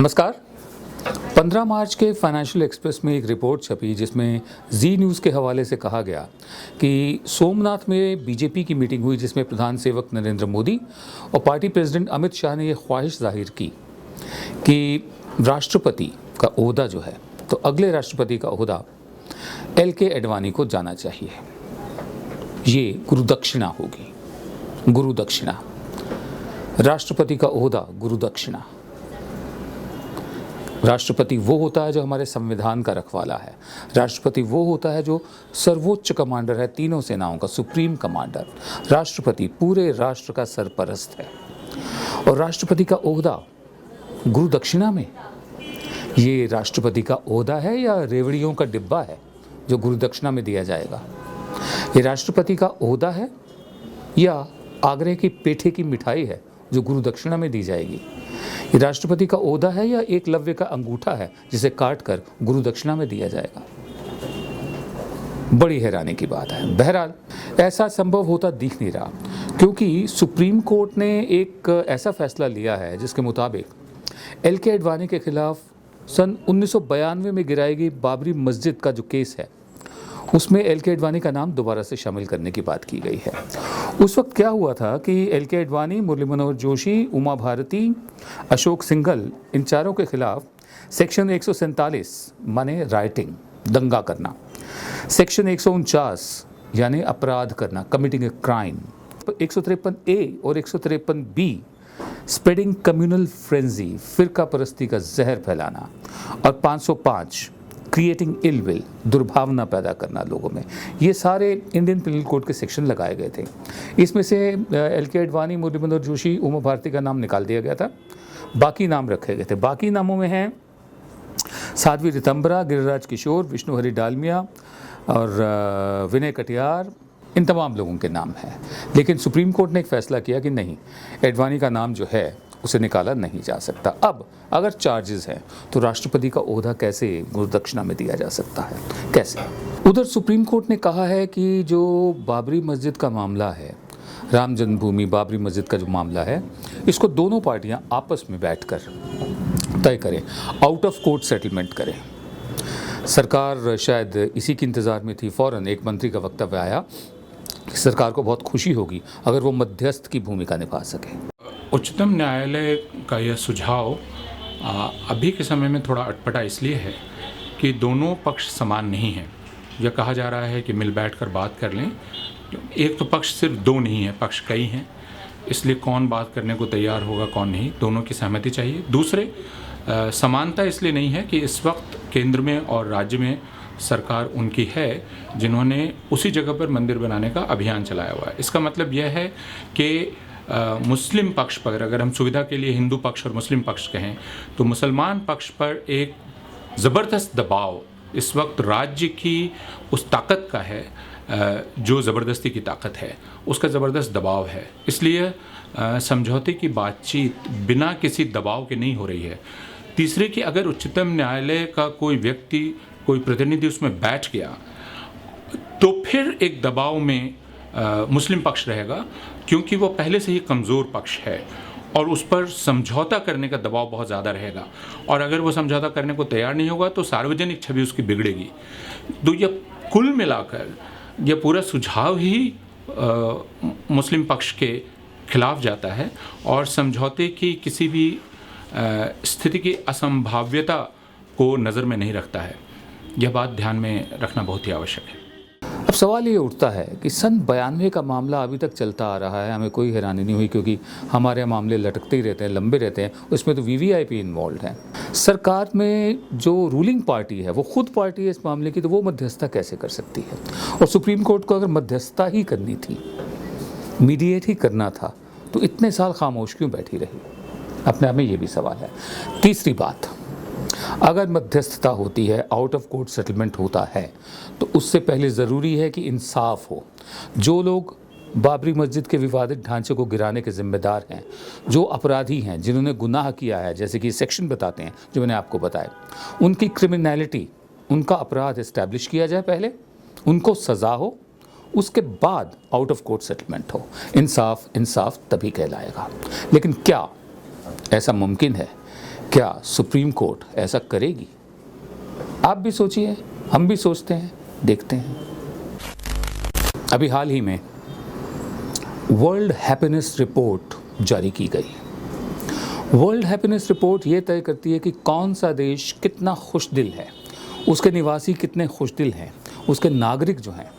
नमस्कार। 15 मार्च के financial express में एक रिपोर्ट छपी जिसमें जी न्यूज़ के हवाले से कहा गया कि सोमनाथ में बीजेपी की मीटिंग हुई जिसमें प्रधान सेवक नरेंद्र मोदी और पार्टी प्रेसिडेंट अमित शाह ने यह ख्वाहिश जाहिर की कि राष्ट्रपति का ओहदा जो है तो अगले राष्ट्रपति का ओहदा LK एडवाणी को जाना चाहिए। ये गुरुदक्षिणा होगी, गुरुदक्षिणा। राष्ट्रपति का ओहदा गुरुदक्षिणा। राष्ट्रपति वो होता है जो हमारे संविधान का रखवाला है। राष्ट्रपति वो होता है जो सर्वोच्च कमांडर है, तीनों सेनाओं का सुप्रीम कमांडर। राष्ट्रपति पूरे राष्ट्र का सरपरस्त है। और राष्ट्रपति का ओहदा गुरु दक्षिणा में, ये राष्ट्रपति का ओहदा है या रेवड़ियों का डिब्बा है जो गुरु दक्षिणा में दिया जाएगा? ये राष्ट्रपति का ओहदा है या आगरे की पेठे की मिठाई है जो गुरु दक्षिणा में दी जाएगी? ये राष्ट्रपति का ओहदा है या एकलव्य का अंगूठा है जिसे काट कर गुरु दक्षिणा में दिया जाएगा? बड़ी हैरानी की बात है। बहरहाल ऐसा संभव होता दिख नहीं रहा, क्योंकि सुप्रीम कोर्ट ने एक ऐसा फैसला लिया है जिसके मुताबिक LK एडवाणी के खिलाफ सन 1992 में गिराई गई बाबरी मस्जिद का जो केस है उसमें LK एडवाणी का नाम दोबारा से शामिल करने की बात की गई है। उस वक्त क्या हुआ था कि LK एडवाणी, मुरली मनोहर जोशी, उमा भारती, अशोक सिंघल, इन चारों के खिलाफ सेक्शन 147 माने राइटिंग, दंगा करना, सेक्शन 149 यानी अपराध करना, कमिटिंग ए क्राइम, 153A और 153B स्प्रेडिंग कम्युनल फ्रेंजी, फिरका परस्ती का जहर फैलाना, और 505 क्रिएटिंग इल विल, दुर्भावना पैदा करना लोगों में। ये सारे इंडियन पिनल कोड के सेक्शन लगाए गए थे। इसमें से LK एडवाणी, मुरली मनोहर जोशी, उमा भारती का नाम निकाल दिया गया था, बाकी नाम रखे गए थे। बाकी नामों में हैं साध्वी रितंबरा, गिरिराज किशोर, विष्णु हरि डालमिया और विनय कटियार, इन तमाम लोगों के नाम हैं। लेकिन सुप्रीम कोर्ट ने एक फैसला किया कि नहीं, एडवाणी का नाम जो है उसे निकाला नहीं जा सकता। अब अगर चार्जेस हैं तो राष्ट्रपति का ओहदा कैसे गुरुदक्षिणा में दिया जा सकता है, कैसे? उधर सुप्रीम कोर्ट ने कहा है कि जो बाबरी मस्जिद का मामला है, राम जन्मभूमि बाबरी मस्जिद का जो मामला है, इसको दोनों पार्टियां आपस में बैठकर तय करें, आउट ऑफ कोर्ट सेटलमेंट करें। सरकार शायद इसी के इंतज़ार में थी। फ़ौरन एक मंत्री का वक्तव्य आया कि सरकार को बहुत खुशी होगी अगर वो मध्यस्थ की भूमिका निभा सके। उच्चतम न्यायालय का यह सुझाव अभी के समय में थोड़ा अटपटा इसलिए है कि दोनों पक्ष समान नहीं हैं। यह कहा जा रहा है कि मिल बैठकर बात कर लें। एक तो पक्ष सिर्फ दो नहीं है, पक्ष कई हैं, इसलिए कौन बात करने को तैयार होगा कौन नहीं, दोनों की सहमति चाहिए। दूसरे, समानता इसलिए नहीं है कि इस वक्त केंद्र में और राज्य में सरकार उनकी है जिन्होंने उसी जगह पर मंदिर बनाने का अभियान चलाया हुआ है। इसका मतलब यह है कि मुस्लिम पक्ष पर, अगर हम सुविधा के लिए हिंदू पक्ष और मुस्लिम पक्ष कहें, तो मुसलमान पक्ष पर एक ज़बरदस्त दबाव इस वक्त राज्य की उस ताकत का है जो ज़बरदस्ती की ताकत है, उसका ज़बरदस्त दबाव है। इसलिए समझौते की बातचीत बिना किसी दबाव के नहीं हो रही है। तीसरे कि अगर उच्चतम न्यायालय का कोई व्यक्ति, कोई प्रतिनिधि उसमें बैठ गया तो फिर एक दबाव में मुस्लिम पक्ष रहेगा, क्योंकि वो पहले से ही कमज़ोर पक्ष है और उस पर समझौता करने का दबाव बहुत ज़्यादा रहेगा। और अगर वो समझौता करने को तैयार नहीं होगा तो सार्वजनिक छवि उसकी बिगड़ेगी। तो यह कुल मिलाकर यह पूरा सुझाव ही मुस्लिम पक्ष के खिलाफ जाता है और समझौते की किसी भी स्थिति की असंभाव्यता को नज़र में नहीं रखता है। यह बात ध्यान में रखना बहुत ही आवश्यक है। अब सवाल ये उठता है कि सन 92 का मामला अभी तक चलता आ रहा है, हमें कोई हैरानी नहीं हुई क्योंकि हमारे मामले लटकते ही रहते हैं, लंबे रहते हैं, उसमें तो VVIP इन्वॉल्व है। सरकार में जो रूलिंग पार्टी है वो खुद पार्टी है इस मामले की, तो वो मध्यस्थता कैसे कर सकती है? और सुप्रीम कोर्ट को अगर मध्यस्थता ही करनी थी, मीडिएट ही करना था, तो इतने साल खामोश क्यों बैठी रही? अपने आप में ये भी सवाल है। तीसरी बात, अगर मध्यस्थता होती है, आउट ऑफ कोर्ट सेटलमेंट होता है, तो उससे पहले ज़रूरी है कि इंसाफ हो। जो लोग बाबरी मस्जिद के विवादित ढांचे को गिराने के जिम्मेदार हैं, जो अपराधी हैं, जिन्होंने गुनाह किया है, जैसे कि सेक्शन बताते हैं जो मैंने आपको बताया, उनकी क्रिमिनैलिटी, उनका अपराध इस्टेब्लिश किया जाए, पहले उनको सज़ा हो, उसके बाद आउट ऑफ कोर्ट सेटलमेंट हो। इंसाफ इंसाफ तभी कहलाएगा। लेकिन क्या ऐसा मुमकिन है क्या सुप्रीम कोर्ट ऐसा करेगी? आप भी सोचिए, हम भी सोचते हैं, देखते हैं। अभी हाल ही में वर्ल्ड हैप्पीनेस रिपोर्ट जारी की गई। वर्ल्ड हैप्पीनेस रिपोर्ट ये तय करती है कि कौन सा देश कितना खुशदिल है, उसके निवासी कितने खुशदिल हैं, उसके नागरिक जो हैं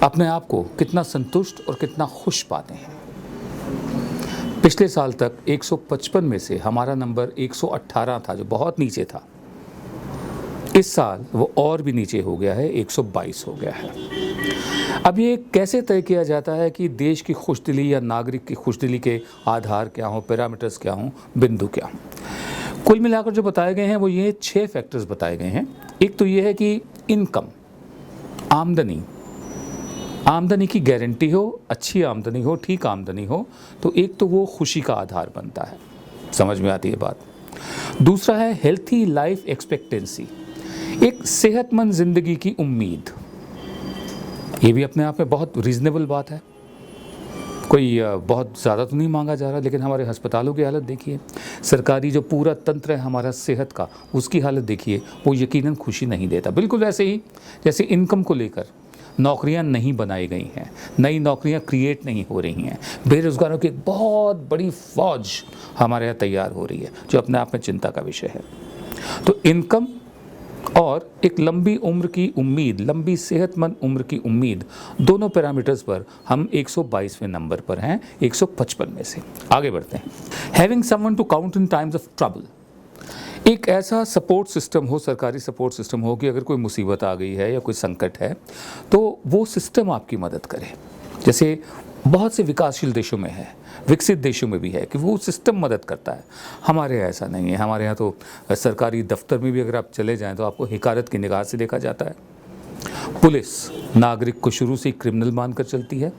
अपने आप को कितना संतुष्ट और कितना खुश पाते हैं। पिछले साल तक 155 में से हमारा नंबर 118 था, जो बहुत नीचे था। इस साल वो और भी नीचे हो गया है, 122 हो गया है। अब ये कैसे तय किया जाता है कि देश की खुशदिली या नागरिक की खुशदिली के आधार क्या हों, पैरामीटर्स क्या हों, बिंदु क्या हों? कुल मिलाकर जो बताए गए हैं वो ये 6 फैक्टर्स बताए गए हैं। एक तो ये है कि इनकम, आमदनी की गारंटी हो, अच्छी आमदनी हो, ठीक आमदनी हो, तो एक तो वो खुशी का आधार बनता है। समझ में आती है बात। दूसरा है हेल्थी लाइफ एक्सपेक्टेंसी, एक सेहतमंद ज़िंदगी की उम्मीद। ये भी अपने आप में बहुत रीज़नेबल बात है, कोई बहुत ज़्यादा तो नहीं मांगा जा रहा। लेकिन हमारे अस्पतालों की हालत देखिए, सरकारी जो पूरा तंत्र है हमारा सेहत का, उसकी हालत देखिए, वो यकीनन खुशी नहीं देता। बिल्कुल वैसे ही जैसे इनकम को लेकर नौकरियां नहीं बनाई गई हैं, नई नौकरियां क्रिएट नहीं हो रही हैं, बेरोज़गारों की एक बहुत बड़ी फौज हमारे यहाँ तैयार हो रही है, जो अपने आप में चिंता का विषय है। तो इनकम और एक लंबी उम्र की उम्मीद, लंबी सेहतमंद उम्र की उम्मीद, दोनों पैरामीटर्स पर हम 122वें नंबर पर हैं 155 में से। आगे बढ़ते हैं। Having someone to count in times of trouble, एक ऐसा सपोर्ट सिस्टम हो, सरकारी सपोर्ट सिस्टम हो कि अगर कोई मुसीबत आ गई है या कोई संकट है तो वो सिस्टम आपकी मदद करे। जैसे बहुत से विकासशील देशों में है, विकसित देशों में भी है कि वो सिस्टम मदद करता है। हमारे यहाँ ऐसा नहीं है। हमारे यहाँ तो सरकारी दफ्तर में भी अगर आप चले जाएं तो आपको हिकारत की निगाह से देखा जाता है। पुलिस नागरिक को शुरू से क्रिमिनल मानकर चलती है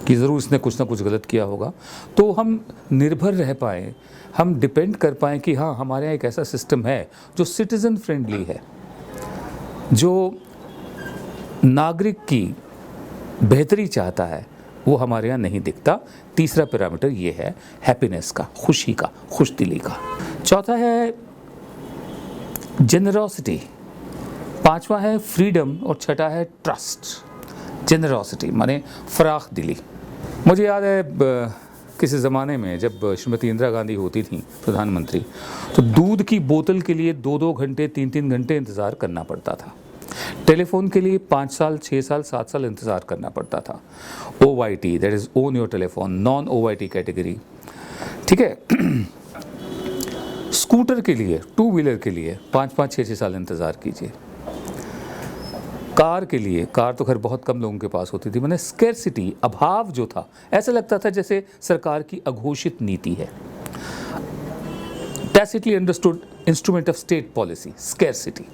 कि ज़रूर इसने कुछ ना कुछ गलत किया होगा। तो हम निर्भर रह पाएँ, हम डिपेंड कर पाएँ कि हाँ, हमारे यहाँ एक ऐसा सिस्टम है जो सिटीज़न फ्रेंडली है, जो नागरिक की बेहतरी चाहता है, वो हमारे यहाँ नहीं दिखता। तीसरा पैरामीटर ये है हैप्पीनेस का, खुशी का, खुशदिली का। चौथा है जेनरोसिटी, पांचवा है फ्रीडम और छठा है ट्रस्ट। जेनरोसिटी माने फराख दिली। मुझे याद है किसी ज़माने में जब श्रीमती इंदिरा गांधी होती थी प्रधानमंत्री, तो दूध की बोतल के लिए 2-2 घंटे 3-3 घंटे इंतज़ार करना पड़ता था। टेलीफोन के लिए 5 साल 6 साल 7 साल इंतज़ार करना पड़ता था। OYT, that is own your telephone, non OYT category, ठीक है। स्कूटर के लिए, 2 व्हीलर के लिए 5-5 6-6 साल इंतज़ार कीजिए। कार के लिए, कार तो खैर बहुत कम लोगों के पास होती थी, मैंने स्कैरसिटी, अभाव जो था, ऐसा लगता था जैसे सरकार की अघोषित नीति है। Tacitly understood instrument of state policy, scarcity.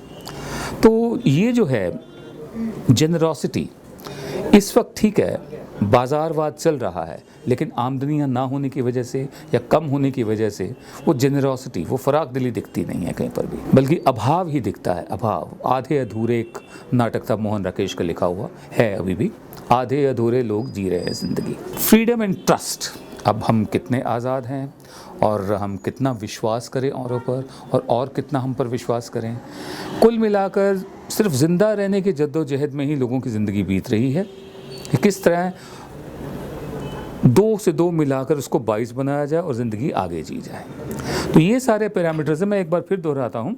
तो ये जो है जेनरोसिटी, इस वक्त ठीक है बाज़ारवाद चल रहा है, लेकिन आमदनियाँ ना होने की वजह से या कम होने की वजह से वो जेनरोसिटी, वो फराक दिली दिखती नहीं है कहीं पर भी, बल्कि अभाव ही दिखता है। अभाव, आधे अधूरे, एक नाटक था मोहन राकेश का लिखा हुआ है, अभी भी आधे अधूरे लोग जी रहे हैं ज़िंदगी। फ्रीडम एंड ट्रस्ट, अब हम कितने आज़ाद हैं और हम कितना विश्वास करें औरों पर, और कितना हम पर विश्वास करें। कुल मिलाकर सिर्फ ज़िंदा रहने की जद्दोजहद में ही लोगों की ज़िंदगी बीत रही है कि किस तरह 2 से 2 मिलाकर उसको 22 बनाया जाए और ज़िंदगी आगे जी जाए। तो ये सारे पैरामीटर्स हैं। मैं एक बार फिर दोहराता हूँ।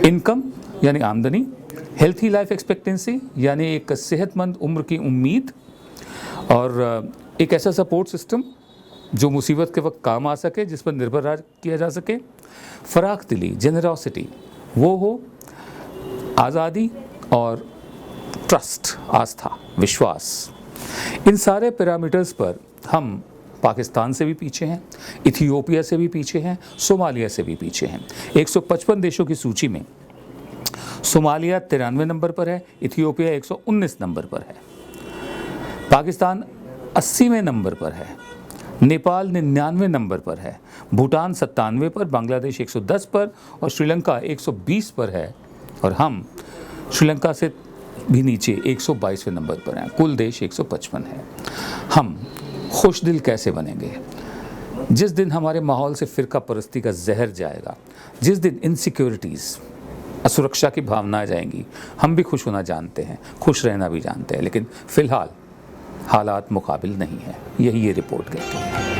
इनकम यानी आमदनी, हेल्थी लाइफ एक्सपेक्टेंसी यानी एक सेहतमंद उम्र की उम्मीद, और एक ऐसा सपोर्ट सिस्टम जो मुसीबत के वक्त काम आ सके, जिस पर निर्भर किया जा सके। फराख दिली, जेनरोसिटी वो हो, आज़ादी और ट्रस्ट, आस्था, विश्वास। इन सारे पैरामीटर्स पर हम पाकिस्तान से भी पीछे हैं, इथियोपिया से भी पीछे हैं, सोमालिया से भी पीछे हैं। 155 देशों की सूची में सोमालिया 93 नंबर पर है, इथियोपिया 119 नंबर पर है, पाकिस्तान 80वें नंबर पर है, नेपाल 99 नंबर पर है, भूटान 97 पर, बांग्लादेश 110 पर और श्रीलंका 120 पर है, और हम श्रीलंका से भी नीचे 122वें नंबर पर हैं। कुल देश 155 है। हम खुश दिल कैसे बनेंगे? जिस दिन हमारे माहौल से फ़िरका परस्ती का जहर जाएगा, जिस दिन इनसिक्योरिटीज़, असुरक्षा की भावनाएं जाएंगी, हम भी खुश होना जानते हैं, खुश रहना भी जानते हैं, लेकिन फ़िलहाल हालात मुकाबिल नहीं है, यही ये रिपोर्ट कहती है।